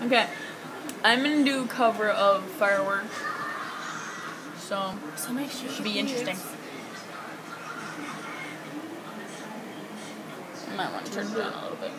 Okay, I'm gonna do a cover of Firework, so make sure it should be interesting. I might want to turn it down a little bit.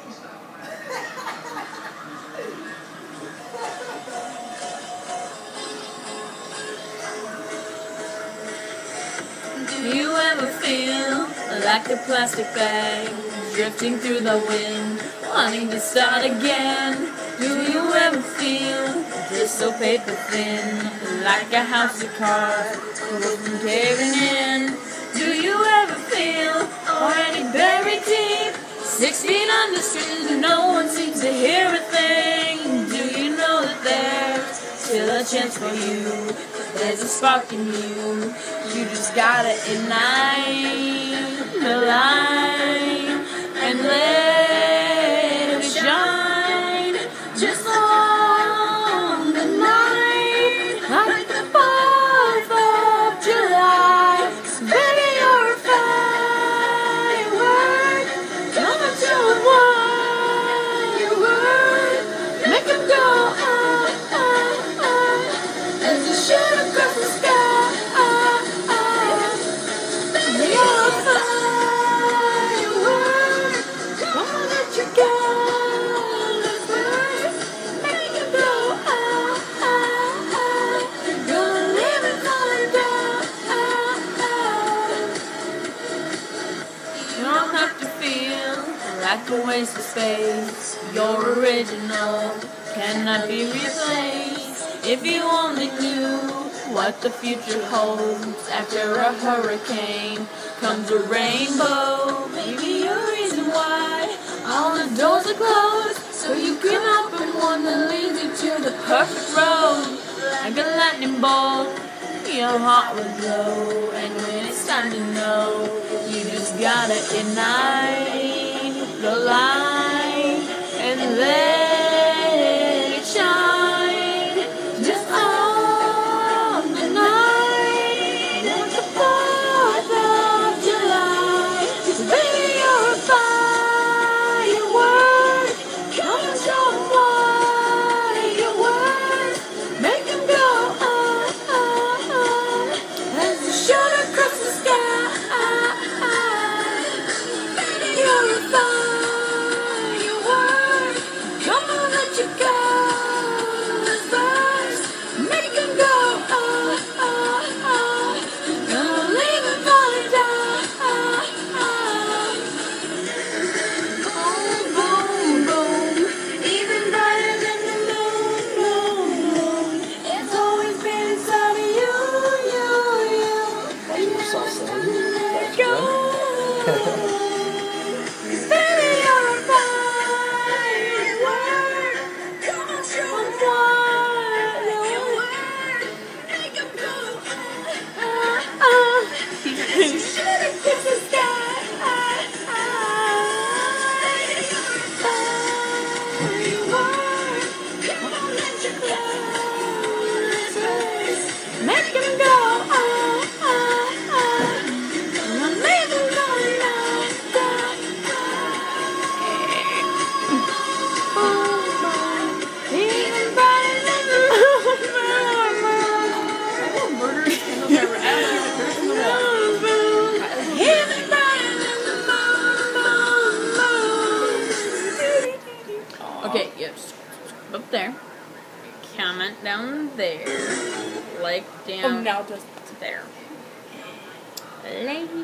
Do you ever feel like a plastic bag drifting through the wind, wanting to start again? Do you ever feel just so paper thin, like a house of cards from caving in? Do you ever feel already buried deep, 6 feet under strings and no one seems to hear a thing? Do you know that there's still a chance for you? There's a spark in you. You just gotta ignite the light and let it shine. Just on the night, like the 4th of July. Baby, you're a firework. Come and show 'em what you're worth. Make 'em go as you shoot across the sky. You're a firework. Come on, let your colors burn. Make 'em go Gonna live and fall down. You don't have to feel like a waste of space. Your original cannot be replaced. If you only knew what the future holds, after a hurricane comes a rainbow. Maybe a reason why all the doors are closed, so you can open one that leads you to the perfect road. Like a lightning bolt, your heart will glow, and when it's time to know, you just gotta ignite the light and let it shine. Just on the night, like the 4th of July. Baby, you're a firework. Come and show 'em what you're worth. Make 'em go as you shoot across the sky. Baby, you're a firework. Come on, let your colors burst. Make 'em go gonna leave 'em falling down. Boom, boom, boom. Even brighter than the moon. It's always been inside of you. And now it's time to let it go. Baby, you're a firework. Come on, show 'em what you're worth. Make 'em go shoot across the sky. Firework. Come on, let your colors burst. Make 'em go leave 'em falling down. Even brighter than the even brighter than the moon. Okay, yes. Up there. Comment down there. Like down now just there. Lady.